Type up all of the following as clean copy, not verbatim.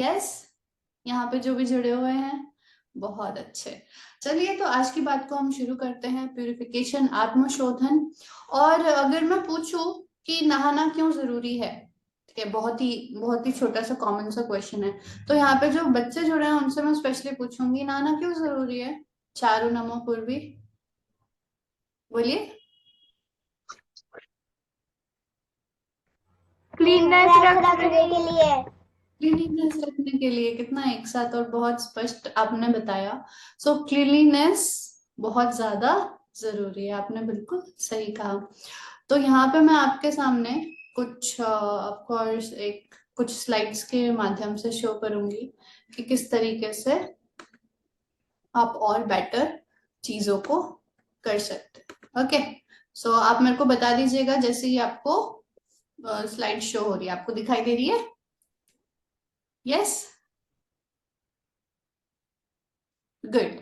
Yes, यहाँ पे जो भी जुड़े हुए हैं बहुत अच्छे। चलिए तो आज की बात को हम शुरू करते हैं, प्यूरिफिकेशन, आत्मशोधन। और अगर मैं पूछूं कि नहाना क्यों जरूरी है, ठीक है, बहुत ही छोटा सा कॉमन सा क्वेश्चन है। तो यहाँ पे जो बच्चे जुड़े हैं उनसे मैं स्पेशली पूछूंगी, नहाना क्यों जरूरी है? चारू नमो पूर्वी, बोलिए। क्लीननेस रखने के लिए। क्लीनिनेस रखने के लिए, कितना एक साथ और बहुत स्पष्ट आपने बताया। सो क्लीनिनेस बहुत ज्यादा जरूरी है, आपने बिल्कुल सही कहा। तो यहाँ पे मैं आपके सामने कुछ ऑफ कोर्स एक कुछ स्लाइड्स के माध्यम से शो करूंगी कि किस तरीके से आप और बेटर चीजों को कर सकते हैं। ओके, सो आप मेरे को बता दीजिएगा जैसे ही आपको स्लाइड शो हो रही है, आपको दिखाई दे रही है? यस, गुड,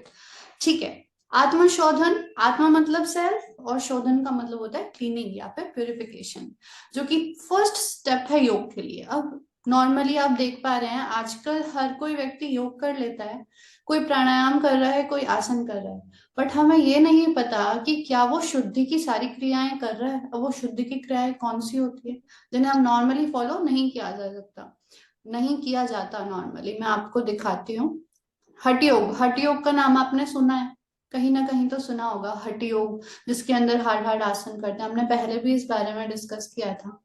ठीक है। आत्मशोधन, आत्मा मतलब सेल्फ और शोधन का मतलब होता है क्लीनिंग या फिर प्यूरिफिकेशन, जो कि फर्स्ट स्टेप है योग के लिए। अब नॉर्मली आप देख पा रहे हैं आजकल हर कोई व्यक्ति योग कर लेता है, कोई प्राणायाम कर रहा है, कोई आसन कर रहा है, बट हमें ये नहीं पता कि क्या वो शुद्धि की सारी क्रियाएं कर रहा है। अब वो शुद्धि की क्रियाएं कौन सी होती है जिन्हें हम नॉर्मली फॉलो नहीं किया जा सकता, नहीं किया जाता नॉर्मली। मैं आपको दिखाती हूँ। हठ योग, हठ योग का नाम आपने सुना है, कहीं ना कहीं तो सुना होगा हठ योग, जिसके अंदर हार्ड हार्ड आसन करते हैं। हमने पहले भी इस बारे में डिस्कस किया था।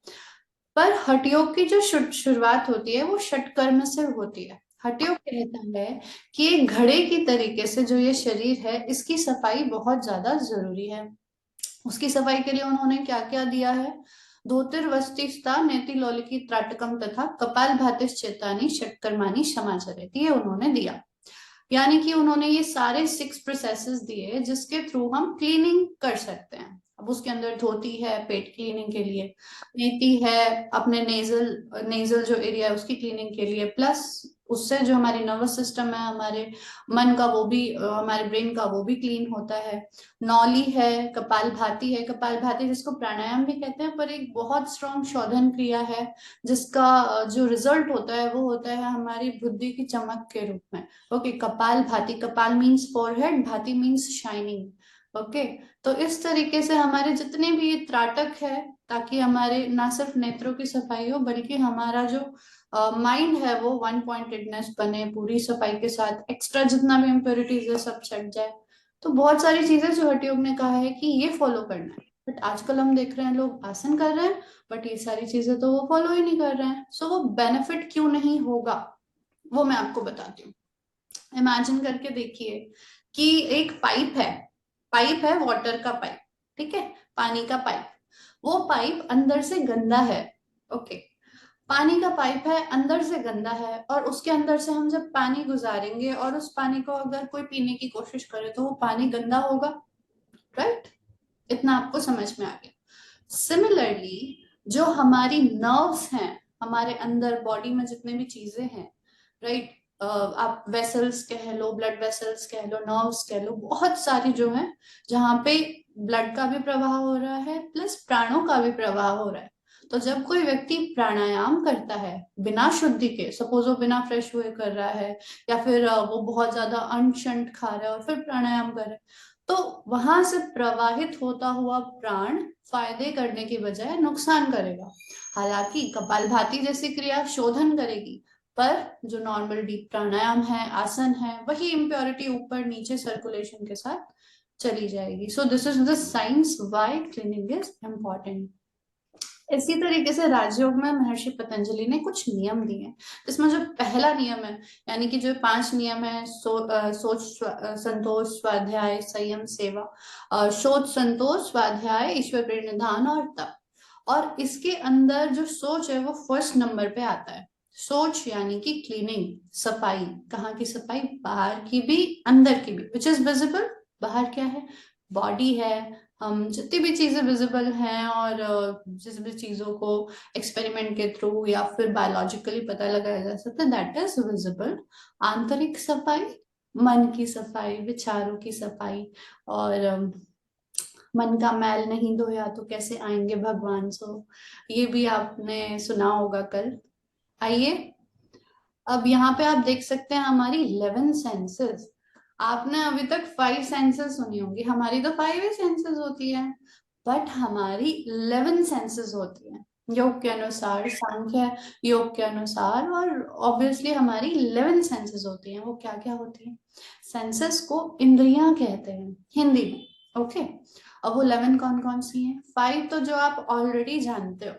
पर हठ योग की जो शुरुआत होती है वो षटकर्म से होती है। हठ योग कहता है कि एक घड़े की तरीके से जो ये शरीर है इसकी सफाई बहुत ज्यादा जरूरी है। उसकी सफाई के लिए उन्होंने क्या क्या दिया है? धोतिर्वस्तिस्ता नेति लोलिकी त्राटकम तथा कपाल भातिश चेतानी षटकर्मानी समाचरेति, ये उन्होंने दिया। यानी कि उन्होंने ये सारे 6 प्रोसेसेस दिए जिसके थ्रू हम क्लीनिंग कर सकते हैं। अब उसके अंदर धोती है पेट क्लीनिंग के लिए, नेति है अपने नेजल नेजल जो एरिया है उसकी क्लीनिंग के लिए, प्लस उससे जो हमारी नर्वस सिस्टम है, हमारे मन का वो भी हमारे ब्रेन का वो भी क्लीन होता है। नौली है, कपाल भाती है, कपाल भाती जिसको प्राणायाम भी कहते हैं, पर एक बहुत स्ट्रॉन्ग शोधन क्रिया है जिसका जो रिजल्ट होता है वो होता है हमारी बुद्धि की चमक के रूप में। ओके, कपाल भाती, कपाल मीन्स फोरहेड, भाती मीन्स शाइनिंग। ओके, तो इस तरीके से हमारे जितने भी ये त्राटक है, ताकि हमारे ना सिर्फ नेत्रों की सफाई हो बल्कि हमारा जो माइंड है वो वन पॉइंटेडनेस बने, पूरी सफाई के साथ एक्स्ट्रा जितना भी इम्प्योरिटीज है सब छट जाए। तो बहुत सारी चीजें जो हठ योग ने कहा है कि ये फॉलो करना है, बट आजकल हम देख रहे हैं लोग आसन कर रहे हैं बट ये सारी चीजें तो वो फॉलो ही नहीं कर रहे हैं। सो वो बेनिफिट क्यों नहीं होगा वो मैं आपको बताती हूँ। इमेजिन करके देखिए कि एक पाइप है, पाइप है वाटर का पाइप, ठीक है, पानी का पाइप। वो पाइप अंदर से गंदा है। ओके, पानी का पाइप है, अंदर से गंदा है, और उसके अंदर से हम जब पानी गुजारेंगे और उस पानी को अगर कोई पीने की कोशिश करे तो वो पानी गंदा होगा, राइट? इतना आपको समझ में आ गया। सिमिलरली जो हमारी नर्व्स हैं, हमारे अंदर बॉडी में जितने भी चीजें हैं, राइट, आप वेसल्स कह लो, ब्लड वेसल्स कह लो, नर्व्स कह लो, बहुत सारी जो है जहाँ पे ब्लड का भी प्रवाह हो रहा है प्लस प्राणों का भी प्रवाह हो रहा है। तो जब कोई व्यक्ति प्राणायाम करता है बिना शुद्धि के, सपोज वो बिना फ्रेश हुए कर रहा है, या फिर वो बहुत ज्यादा अनशंट खा रहा है और फिर प्राणायाम कर रहा है, तो वहां से प्रवाहित होता हुआ प्राण फायदे करने की बजाय नुकसान करेगा। हालांकि कपालभाति जैसी क्रिया शोधन करेगी, पर जो नॉर्मल डीप प्राणायाम है, आसन है, वही इम्प्योरिटी ऊपर नीचे सर्कुलेशन के साथ चली जाएगी। सो this is the science why cleaning is important. इसी तरीके से राजयोग में महर्षि पतंजलि ने कुछ नियम दिए हैं, जिसमें जो पहला नियम है, यानी कि जो 5 नियम है, सोच संतोष स्वाध्याय संयम सेवा, शोध संतोष स्वाध्याय ईश्वर प्रणिधान और तप। और इसके अंदर जो सोच है वो फर्स्ट नंबर पे आता है। सोच यानी कि क्लीनिंग, सफाई, कहाँ की सफाई? बाहर की भी अंदर की भी, विच इज विजिबल। बाहर क्या है? बॉडी है, हम जितनी भी चीजें विजिबल हैं और जिस भी चीजों को एक्सपेरिमेंट के थ्रू या फिर बायोलॉजिकली पता लगाया जा सकता है, दैट इज विजिबल। आंतरिक सफाई, मन की सफाई, विचारों की सफाई, और मन का मैल नहीं धोया तो कैसे आएंगे भगवान? सो ये भी आपने सुना होगा कल। आइए, अब यहाँ पे आप देख सकते हैं हमारी 11 सेंसेस। आपने अभी तक 5 सेंसेस सुनी होंगी, हमारी तो 5 ही सेंसेस होती है, बट हमारी 11 सेंसेस होती है योग के अनुसार, सांख्य योग के अनुसार। और ऑब्वियसली हमारी 11 सेंसेस होती हैं। वो क्या क्या होती हैं? सेंसेस को इंद्रियां कहते हैं हिंदी में। ओके, अब वो 11 कौन कौन सी हैं? 5 तो जो आप ऑलरेडी जानते हो।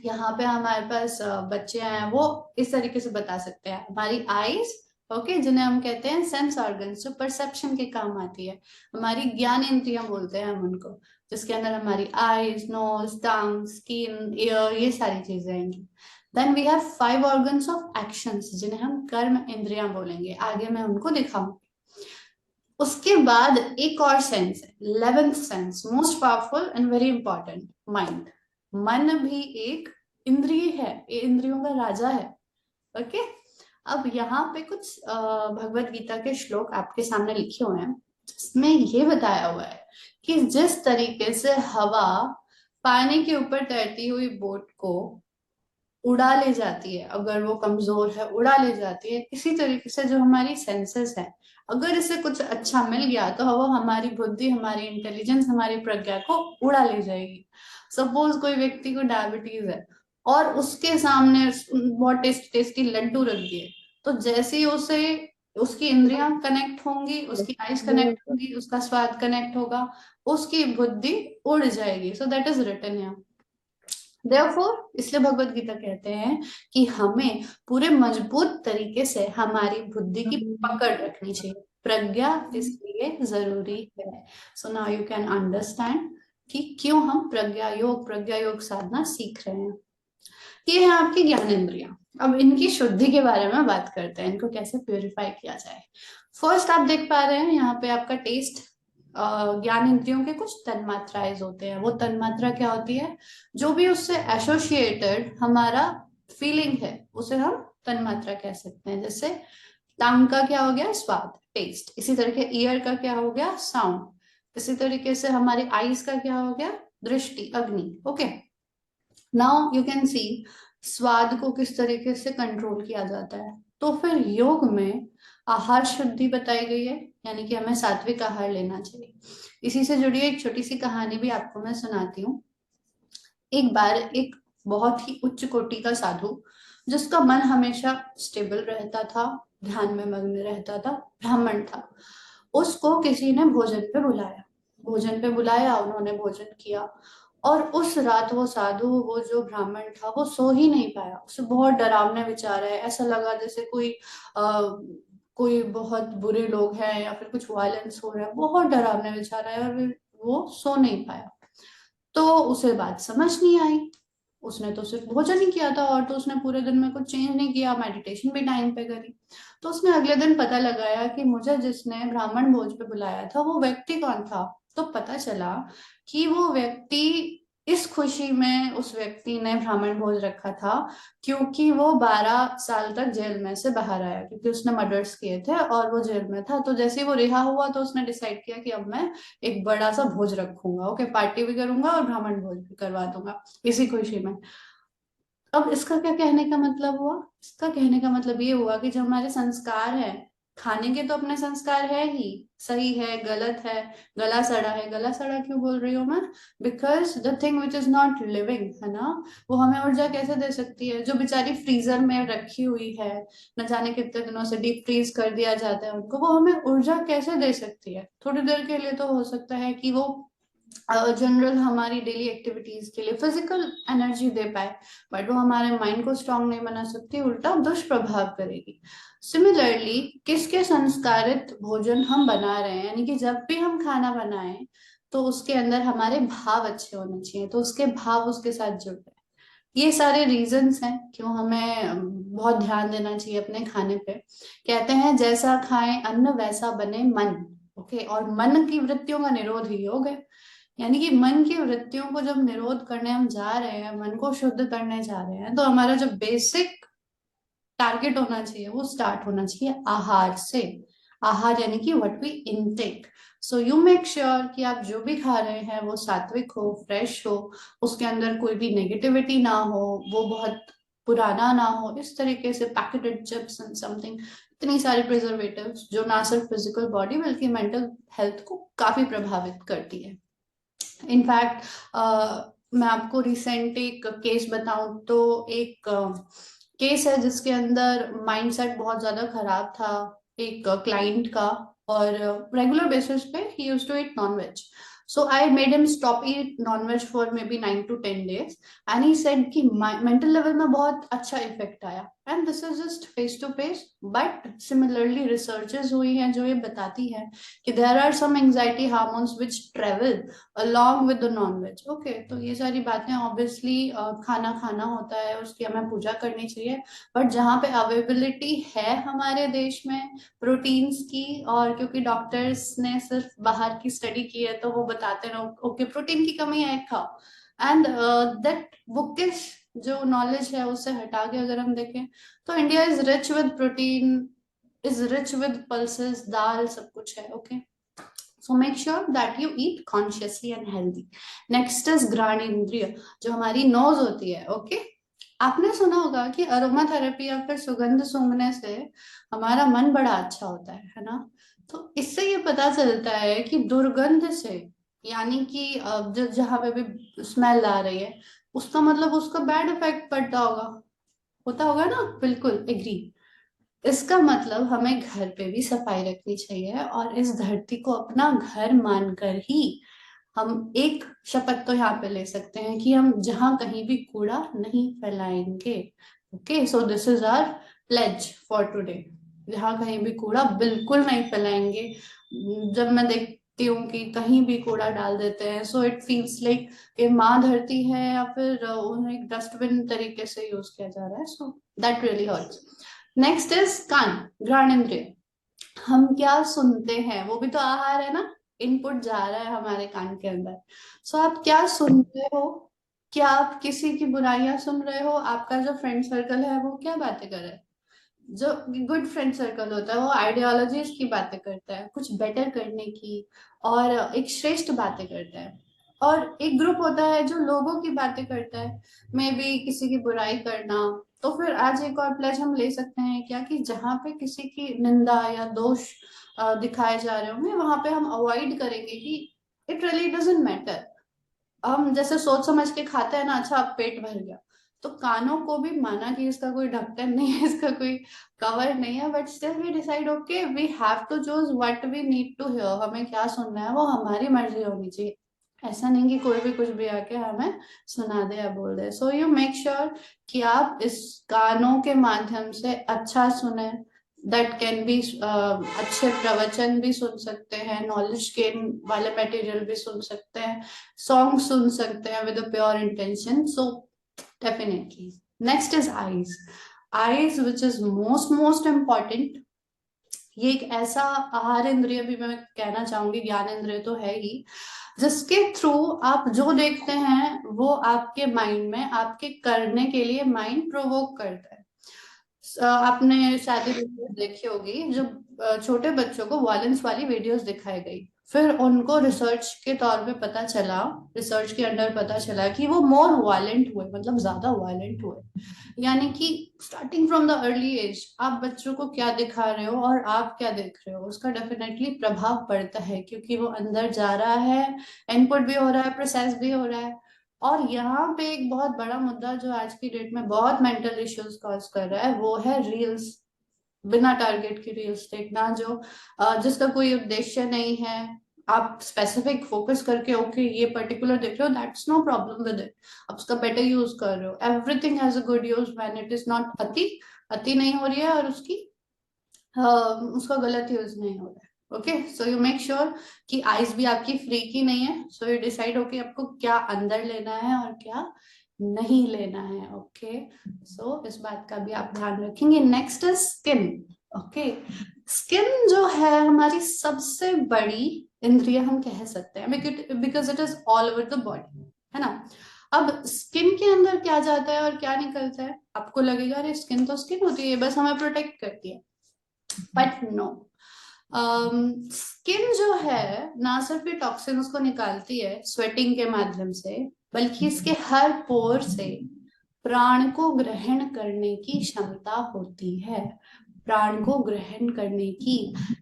यहाँ पे हमारे पास बच्चे हैं, वो इस तरीके से बता सकते हैं। हमारी आईज, ओके, जिन्हें हम कहते हैं सेंस ऑर्गन्स, जो परसेप्शन के काम आती है। हमारी ज्ञान इंद्रियां बोलते हैं हम उनको, जिसके अंदर हमारी eyes, nose, tongue, skin, ear, ये सारी चीजें आएंगी। Then we have 5 organs of actions, जिन्हें हम कर्म इंद्रियां बोलेंगे। आगे मैं उनको दिखाऊंगी। उसके बाद एक और सेंस है, 11th sense, most powerful and very important, mind. मन भी एक इंद्रिय है, ये इंद्रियों का राजा है। ओके, अब यहाँ पे कुछ भगवत गीता के श्लोक आपके सामने लिखे हुए हैं, जिसमें ये बताया हुआ है कि जिस तरीके से हवा पानी के ऊपर तैरती हुई बोट को उड़ा ले जाती है, अगर वो कमजोर है उड़ा ले जाती है, इसी तरीके से जो हमारी सेंसेस है, अगर इसे कुछ अच्छा मिल गया तो वो हमारी बुद्धि, हमारी इंटेलिजेंस, हमारी प्रज्ञा को उड़ा ले जाएगी। सपोज कोई व्यक्ति को डायबिटीज है और उसके सामने बहुत टेस्टी टेस्टी लड्डू रख दिए, तो जैसे ही उसे उसकी इंद्रियां कनेक्ट होंगी, उसकी आइज कनेक्ट होंगी, उसका स्वाद कनेक्ट होगा, उसकी बुद्धि उड़ जाएगी। So that is written here. Therefore इसलिए भगवत गीता कहते हैं कि हमें पूरे मजबूत तरीके से हमारी बुद्धि की पकड़ रखनी चाहिए। प्रज्ञा इसलिए जरूरी है। So now you can understand कि क्यों हम प्रज्ञा योग साधना सीख रहे हैं। ये है आपकी ज्ञानेंद्रियां। अब इनकी शुद्धि के बारे में बात करते हैं, इनको कैसे प्योरीफाई किया जाए। फर्स्ट आप देख पा रहे हैं यहाँ पे आपका टेस्ट। ज्ञान इंद्रियों के कुछ तन्मात्राएं होते हैं। वो तन्मात्रा क्या होती है? जो भी उससे एसोसिएटेड हमारा फीलिंग है, उसे हम तन्मात्रा कह सकते हैं। जैसे टंग का क्या हो गया? स्वाद, टेस्ट। इसी तरीके ईयर का क्या हो गया? साउंड। इसी तरीके से हमारी आईज का क्या हो गया? दृष्टि, अग्नि। Okay, now you can see स्वाद को किस तरीके से कंट्रोल किया जाता है। तो फिर योग में आहार शुद्धि बताई गई है, यानी कि हमें सात्विक आहार लेना चाहिए। इसी से जुड़ी एक छोटी सी कहानी भी आपको मैं सुनाती हूँ। एक बार एक बहुत ही उच्च कोटि का साधु, जिसका मन हमेशा स्टेबल रहता था, ध्यान में मग्न रहता था, ब्राह्मण था, उसको किसी ने भोजन पे बुलाया। भोजन पे बुलाया, उन्होंने भोजन किया, और उस रात वो साधु, वो जो ब्राह्मण था, वो सो ही नहीं पाया। उसे बहुत डरावने विचार है, ऐसा लगा जैसे आ, कोई बहुत बुरे लोग हैं या फिर कुछ वायलेंस हो रहा है, बहुत डरावने विचार है, और वो सो नहीं पाया। तो उसे बात समझ नहीं आई। उसने तो सिर्फ भोजन ही किया था, और तो उसने पूरे दिन में कुछ चेंज नहीं किया, मेडिटेशन भी टाइम पे करी। तो उसने अगले दिन पता लगाया कि मुझे जिसने ब्राह्मण भोज पे बुलाया था वो व्यक्ति कौन था। तो पता चला कि वो व्यक्ति, इस खुशी में उस व्यक्ति ने ब्राह्मण भोज रखा था क्योंकि वो 12 साल तक जेल में से बाहर आया, क्योंकि उसने मर्डर्स किए थे और वो जेल में था। तो जैसे ही वो रिहा हुआ तो उसने डिसाइड किया कि अब मैं एक बड़ा सा भोज रखूंगा। ओके, पार्टी भी करूंगा और ब्राह्मण भोज भी करवा दूंगा इसी खुशी में। अब इसका क्या कहने का मतलब हुआ? इसका कहने का मतलब ये हुआ कि जो हमारे संस्कार हैं, खाने के तो अपने संस्कार है ही, सही है, गलत है, गला सड़ा है। गला सड़ा क्यों बोल रही हूँ मैं? Because the thing which is not living, है ना, वो हमें ऊर्जा कैसे दे सकती है? जो बेचारी फ्रीजर में रखी हुई है, न जाने कितने दिनों से डीप फ्रीज कर दिया जाता है उनको, वो हमें ऊर्जा कैसे दे सकती है? थोड़ी देर के लिए तो हो सकता है कि वो जनरल हमारी डेली एक्टिविटीज के लिए फिजिकल एनर्जी दे पाए, बट वो हमारे माइंड को स्ट्रांग नहीं बना सकती, उल्टा दुष्प्रभाव करेगी। सिमिलरली किसके संस्कारित भोजन हम बना रहे हैं, यानी कि जब भी हम खाना बनाएं तो उसके अंदर हमारे भाव अच्छे होने चाहिए, तो उसके भाव उसके साथ जुड़ रहे हैं। ये सारे रीजंस हैं क्यों हमें बहुत ध्यान देना चाहिए अपने खाने पे। कहते हैं जैसा खाएं अन्न वैसा बने मन। ओके, और मन की वृत्तियों का निरोध ही योग है। यानी कि मन की वृत्तियों को जब निरोध करने हम जा रहे हैं, मन को शुद्ध करने जा रहे हैं, तो हमारा जो बेसिक टारगेट होना चाहिए वो स्टार्ट होना चाहिए आहार से। आहार यानी कि what we intake. So you make sure कि आप जो भी खा रहे हैं वो सात्विक हो, फ्रेश हो, उसके अंदर कोई भी नेगेटिविटी ना हो, वो बहुत पुराना ना हो, इस तरीके से पैकेटेड चिप्स एंड समथिंग, इतनी सारी प्रिजर्वेटिव्स जो ना सिर्फ फिजिकल बॉडी बल्कि मेंटल हेल्थ को काफी प्रभावित करती है। इनफैक्ट मैं आपको रिसेंट एक केस बताऊं तो एक केस है जिसके अंदर माइंडसेट बहुत ज्यादा खराब था एक क्लाइंट का, और रेगुलर बेसिस पे he used to eat nonveg. So I made him stop eat nonveg for maybe 9 to 10 days, and he said कि मेंटल लेवल में बहुत अच्छा इफेक्ट आया, and this is just face to face. But similarly researches हुई हैं जो ये बताती है कि there are some anxiety hormones which travel along with the non-veg। Okay, तो ये सारी बातें ऑब्वियसली खाना खाना होता है, उसकी हमें पूजा करनी चाहिए, बट जहाँ पे अवेलेबिलिटी है हमारे देश में प्रोटीन्स की, और क्योंकि डॉक्टर्स ने सिर्फ बाहर की स्टडी की है तो वो बताते हैं ओके प्रोटीन की कमी है खाओ, एंड दैट बुकिश जो नॉलेज है उससे हटा के अगर हम देखें तो India is rich with protein, is rich with pulses, दाल सब कुछ है। Okay, so make sure that you eat consciously and healthy। next is घ्राणेंद्रिय, जो हमारी नोज होती है। ओके, आपने सुना होगा कि अरोमा थेरेपी या फिर सुगंध सूंघने से हमारा मन बड़ा अच्छा होता है ना। तो इससे ये पता चलता है कि दुर्गंध से, यानी कि जहाँ पे भी स्मेल आ रही है उसका मतलब उसका बैड इफेक्ट पड़ता होगा, होता होगा ना, बिल्कुल एग्री। इसका मतलब हमें घर पे भी सफाई रखनी चाहिए, और इस धरती को अपना घर मानकर ही हम एक शपथ तो यहाँ पे ले सकते हैं कि हम जहां कहीं भी कूड़ा नहीं फैलाएंगे। Okay, so this is our pledge for today, जहां कहीं भी कूड़ा बिल्कुल नहीं फैलाएंगे। जब मैं देखती हूँ कि कहीं भी कूड़ा डाल देते हैं, सो इट फील्स लाइक कि माँ धरती है या फिर उन्हें एक डस्टबिन तरीके से यूज किया जा रहा है, so that really hurts. Next is कान, घ्राणेंद्रिय। हम क्या सुनते हैं वो भी तो आहार है ना, इनपुट जा रहा है हमारे कान के अंदर। सो आप क्या सुनते हो, क्या आप किसी की बुराइयां सुन रहे हो, आपका जो फ्रेंड सर्कल है वो क्या बातें कर रहा है। जो गुड फ्रेंड सर्कल होता है वो आइडियोलॉजीज की बातें करता है, कुछ बेटर करने की, और एक श्रेष्ठ बातें करता है। और एक ग्रुप होता है जो लोगों की बातें करता है, मे बी किसी की बुराई करना। तो फिर आज एक और प्लेज हम ले सकते हैं क्या, कि जहाँ पे किसी की निंदा या दोष दिखाए जा रहे होंगे वहां पे हम अवॉइड करेंगे कि इट रियली डजेंट मैटर। हम जैसे सोच समझ के खाते हैं ना, अच्छा अब पेट भर गया, तो कानों को भी माना कि इसका कोई ढक्कन नहीं है, इसका कोई कवर नहीं है, but still we decide okay we have to choose what we need to hear, हमें क्या सुनना है वो हमारी मर्जी होनी चाहिए। ऐसा नहीं कि कोई भी कुछ भी आके हमें सुना दे या बोल दे। सो यू मेक श्योर कि आप इस कानों के माध्यम से अच्छा सुने, दैट कैन बी अच्छे प्रवचन भी सुन सकते हैं, नॉलेज गेन वाले मटेरियल भी सुन सकते हैं, सॉन्ग सुन सकते हैं with a pure intention. So definitely next is eyes, eyes which is most important. ये एक ऐसा आहार इंद्रिय भी मैं कहना चाहूंगी, ज्ञान इंद्रिय तो है ही, जिसके थ्रू आप जो देखते हैं वो आपके माइंड में आपके करने के लिए माइंड प्रोवोक करता है। आपने शायद वीडियोस देखी होगी जो छोटे बच्चों को वायलेंस वाली वीडियोस दिखाई गई, फिर उनको रिसर्च के तौर पे पता चला, रिसर्च के अंडर पता चला कि वो मोर वायलेंट हुए, मतलब ज्यादा वायलेंट हुए। यानी कि starting from the early age आप बच्चों को क्या दिखा रहे हो और आप क्या देख रहे हो उसका डेफिनेटली प्रभाव पड़ता है, क्योंकि वो अंदर जा रहा है, इनपुट भी हो रहा है, प्रोसेस भी हो रहा है। और यहाँ पे एक बहुत बड़ा मुद्दा जो आज की डेट में बहुत मेंटल इश्यूज कॉज कर रहा है वो है रील्स, बिना टारगेट की रील्स देखना, जो जिसका कोई उद्देश्य नहीं है। आप स्पेसिफिक फोकस करके ओके ये पर्टिकुलर देख रहे हो, that's no problem with it, आप उसका बेटर यूज कर रहे हो। Everything has a good use when it is not अति, अति नहीं हो रही है और उसका गलत यूज नहीं हो रहा है। Okay, so you make sure कि आइज भी आपकी फ्री की नहीं है, सो यू डिसाइड ओके आपको क्या अंदर लेना है और क्या नहीं लेना है। ओके, सो इस बात का भी आप ध्यान रखेंगे। Next is skin. Okay, skin जो है हमारी सबसे बड़ी इंद्रिय हम कह सकते हैं, because it is all over the body, है ना। अब स्किन के अंदर क्या जाता है और क्या निकलता है, आपको लगेगा अरे स्किन तो स्किन होती है बस हमें प्रोटेक्ट करती है, बट नो। स्किन जो है ना सिर्फ ये टॉक्सिन्स को निकालती है स्वेटिंग के माध्यम से, बल्कि इसके हर पोर से प्राण को ग्रहण करने की क्षमता होती है। प्राण को ग्रहण करने की,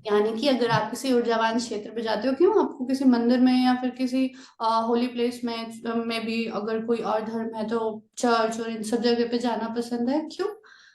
यानी कि अगर आप किसी ऊर्जावान क्षेत्र पे जाते हो, क्यों आपको किसी मंदिर में या फिर किसी होली प्लेस में भी अगर कोई और धर्म है तो चर्च और इन सब जगह पे जाना पसंद है, क्यों?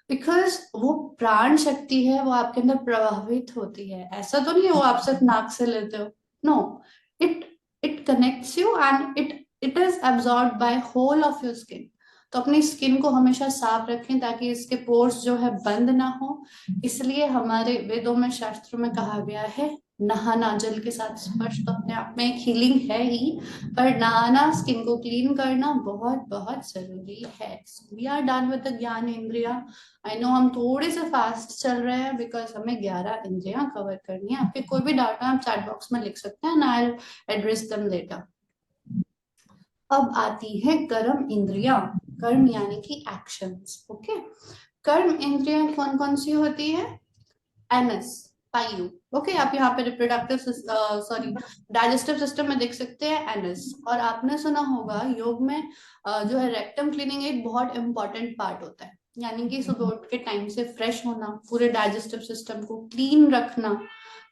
बिकॉज वो प्राण शक्ति है, वो आपके अंदर प्रभावित होती है। ऐसा तो नहीं है वो आप सिर्फ नाक से लेते हो, no, it it connects you and it is absorb by whole of your skin. तो अपनी स्किन को हमेशा साफ रखें ताकि इसके पोर्स जो है बंद ना हो। इसलिए हमारे वेदों में, शास्त्रों में कहा गया है, नहाना, जल के साथ स्पर्श तो अपने आप में एक हीलिंग है ही, पर नहाना, स्किन को क्लीन करना बहुत बहुत जरूरी है। We are done with the ज्ञान इंद्रिया। आई नो हम थोड़े से फास्ट चल रहे हैं बिकॉज हमें 11 इंद्रियां कवर करनी है। आपके कोई भी डाउट है आप चैट बॉक्स में लिख सकते हैं, I will address them later. अब आती है कर्म इंद्रियां। कर्म यानी कि एक्शंस। ओके, कर्म इंद्रियां कौन कौन सी होती है? एनएस, पायु। ओके, आप यहाँ पे रिप्रोडक्टिव सॉरी डाइजेस्टिव सिस्टम में देख सकते हैं एनएस। और आपने सुना होगा योग में जो है रेक्टम क्लीनिंग एक बहुत इंपॉर्टेंट पार्ट होता है, यानी कि सुबह उठ के टाइम से फ्रेश होना, पूरे डाइजेस्टिव सिस्टम को क्लीन रखना।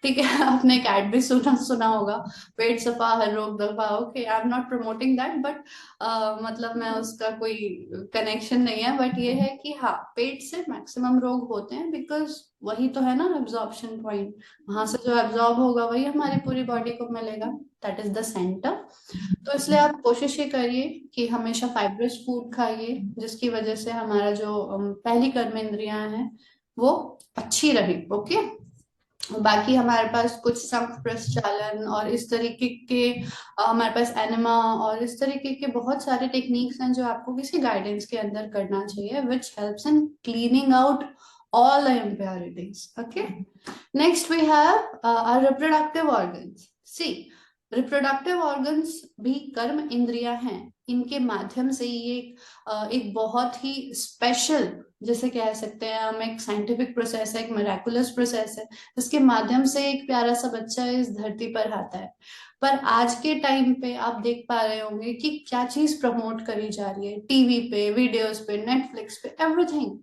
ठीक है, आपने एक एड भी सुना सुना होगा, पेट सफा हर रोग दफा। Okay, I am not promoting that, but मतलब मैं उसका कोई कनेक्शन नहीं है, बट ये है कि हाँ, पेट से मैक्सिमम रोग होते हैं बिकॉज वही तो है ना एब्जॉर्प्शन पॉइंट। वहां से जो एब्जॉर्ब होगा वही हमारी पूरी बॉडी को मिलेगा, दैट इज द सेंटर। तो इसलिए आप कोशिश ये करिए कि हमेशा फाइब्रस फूड खाइए, जिसकी वजह से हमारा जो पहली कर्मेंद्रियां हैं वो अच्छी रहे। ओके, बाकी हमारे पास कुछ शंख प्रक्षालन और इस तरीके के हमारे पास एनिमा और इस तरीके के बहुत सारे टेक्निक्स हैं जो आपको किसी गाइडेंस के अंदर करना चाहिए, which helps in cleaning out all the impurities. Okay, next we have our reproductive organs. See, reproductive organs भी कर्म इंद्रियां हैं। इनके माध्यम से ये एक बहुत ही स्पेशल, जैसे कह सकते हैं हम, एक साइंटिफिक प्रोसेस है, एक मेराकुलस प्रोसेस है, जिसके माध्यम से एक प्यारा सा बच्चा इस धरती पर आता है। पर आज के टाइम पे आप देख पा रहे होंगे कि क्या चीज प्रमोट करी जा रही है टीवी पे, वीडियोस पे, नेटफ्लिक्स पे, एवरीथिंग,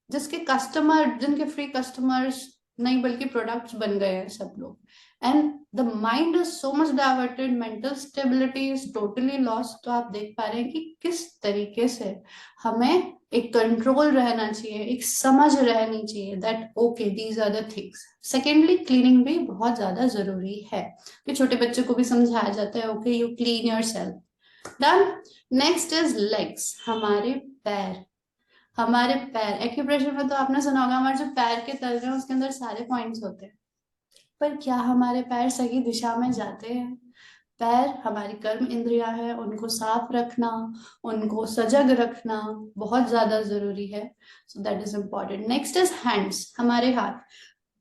जिसके कस्टमर, जिनके फ्री कस्टमर्स नहीं बल्कि प्रोडक्ट्स बन गए हैं सब लोग। And the mind is so much diverted, mental stability is totally lost. तो आप देख पा रहे हैं कि किस तरीके से हमें एक कंट्रोल रहना चाहिए, एक समझ रहनी चाहिए that okay these are the things. Secondly, cleaning भी बहुत ज्यादा जरूरी है कि छोटे बच्चों को भी समझाया जाता है, okay you clean your self. Done. Next is legs, हमारे पैर। हमारे पैर, एक्यूप्रेशर में तो आपने सुना होगा, हमारे जो पैर के तल हैं उसके अंदर सारे पॉइंट्स होते हैं, पर क्या हमारे पैर सही दिशा में जाते हैं? पैर हमारी कर्म इंद्रियां है, उनको साफ रखना, उनको सजग रखना बहुत ज्यादा जरूरी है। So that is important. Next is hands, हमारे हाथ।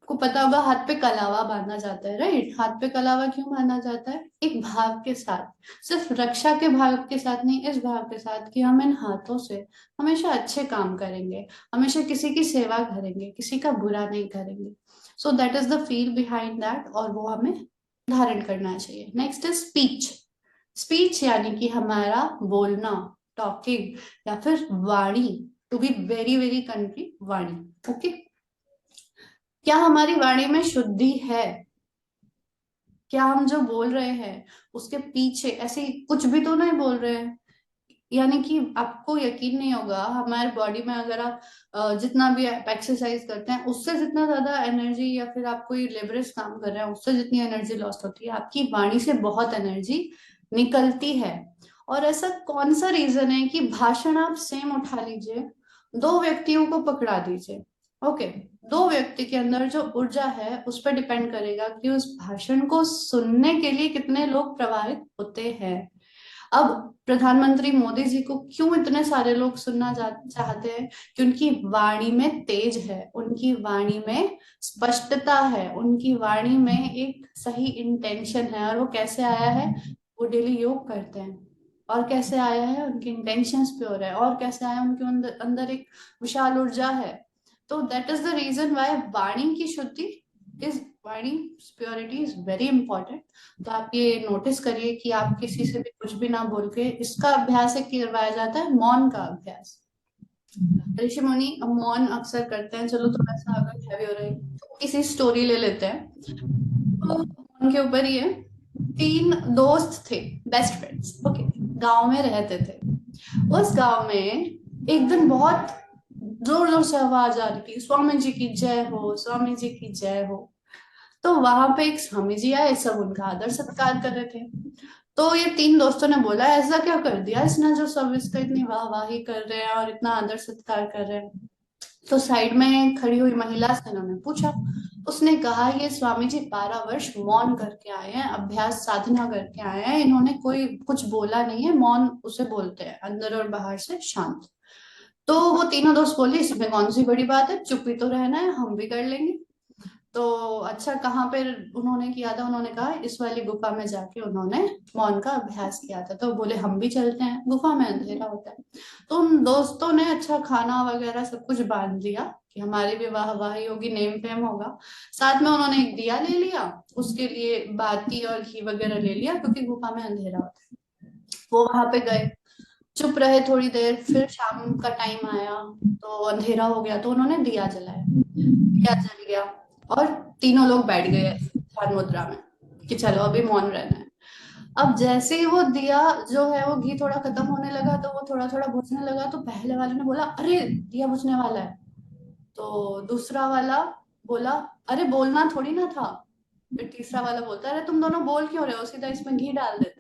को पता होगा हाथ पे कलावा बांधा जाता है, राइट? हाथ पे कलावा क्यों बांधा जाता है? एक भाव के साथ, सिर्फ रक्षा के भाव के साथ नहीं, इस भाव के साथ कि हम इन हाथों से हमेशा अच्छे काम करेंगे, हमेशा किसी की सेवा करेंगे, किसी का बुरा नहीं करेंगे। सो that is the feel behind that, और वो हमें धारण करना चाहिए। Next is speech. स्पीच यानी कि हमारा बोलना, टॉकिंग, या फिर वाणी, to be very very country, वाणी। ओके, क्या हमारी वाणी में शुद्धि है? क्या हम जो बोल रहे हैं उसके पीछे ऐसे कुछ भी तो नहीं बोल रहे हैं? यानी कि आपको यकीन नहीं होगा, हमारे बॉडी में अगर आप जितना भी आप एक्सरसाइज करते हैं उससे जितना ज्यादा एनर्जी, या फिर आप कोई लेबरस काम कर रहे हैं उससे जितनी एनर्जी लॉस्ट होती है, आपकी वाणी से बहुत एनर्जी निकलती है। और ऐसा कौन सा रीजन है कि भाषण आप सेम उठा लीजिए, दो व्यक्तियों को पकड़ा दीजिए, ओके, दो व्यक्ति के अंदर जो ऊर्जा है उस पर डिपेंड करेगा कि उस भाषण को सुनने के लिए कितने लोग प्रभावित होते हैं। अब प्रधानमंत्री मोदी जी को क्यों इतने सारे लोग सुनना चाहते हैं? कि उनकी वाणी में तेज है, उनकी वाणी में स्पष्टता है, उनकी वाणी में एक सही इंटेंशन है। और वो कैसे आया है? वो डेली योग करते हैं। और कैसे आया है? उनकी इंटेंशंस प्योर है। और कैसे आया? उनके अंदर अंदर एक विशाल ऊर्जा है। तो that is the reason why वाणी की शुद्धि इज, वाणी प्योरिटी इज वेरी इंपॉर्टेंट। तो आप ये नोटिस करिए कि आप किसी से भी कुछ भी ना बोल के, इसका अभ्यास है करवाया जाता है, मौन का अभ्यास। ऋषि मुनि मौन अक्सर करते हैं। चलो थोड़ा सा अगर हैवी हो रहा है तो किसी स्टोरी ले लेते हैं। तो मौन के ऊपर ही है। 3 दोस्त थे, बेस्ट फ्रेंड्स, ओके, गांव में रहते थे। उस गांव में एक दिन बहुत जोर जोर से आवाज आ रही थी, स्वामी जी की जय हो, स्वामी जी की जय हो। तो वहां पे एक स्वामी जी आए, सब उनका आदर सत्कार कर रहे थे। तो ये 3 दोस्तों ने बोला, ऐसा क्या कर दिया इसने जो सब इसका इतनी वाहवाही कर रहे हैं और इतना आदर सत्कार कर रहे हैं। तो साइड में खड़ी हुई महिला से इन्होंने पूछा। उसने कहा, ये स्वामी जी 12 वर्ष मौन करके आए हैं, अभ्यास साधना करके आए हैं, इन्होंने कोई कुछ बोला नहीं है, मौन उसे बोलते हैं, अंदर और बाहर से शांत। तो वो तीनों दोस्त बोले, इसमें कौन सी बड़ी बात है, चुप ही तो रहना है, हम भी कर लेंगे। तो अच्छा, कहाँ पे उन्होंने किया था? उन्होंने कहा, इस वाली गुफा में जाके उन्होंने मौन का अभ्यास किया था। तो बोले, हम भी चलते हैं, गुफा में अंधेरा होता है। तो उन दोस्तों ने अच्छा खाना वगैरह सब कुछ बांध दिया कि हमारी भी वाहवाही होगी, नेम फेम होगा। साथ में उन्होंने एक दिया ले लिया, उसके लिए बाती और घी वगैरह ले लिया, क्योंकि गुफा में अंधेरा होता है। वो वहां पे गए, चुप रहे थोड़ी देर, फिर शाम का टाइम आया तो अंधेरा हो गया, तो उन्होंने दिया जलाया, दिया जल गया। और तीनों लोग बैठ गए ध्यान मुद्रा में कि चलो अभी मौन रहना है। अब जैसे ही वो दिया जो है वो घी थोड़ा खत्म होने लगा, तो वो थोड़ा थोड़ा बुझने लगा, तो पहले वाले ने बोला, अरे दिया बुझने वाला है। तो दूसरा वाला बोला, अरे बोलना थोड़ी ना था। फिर तीसरा वाला बोलता है, अरे तुम दोनों बोल क्यों रहे हो, सीधा इसमें घी डाल देते।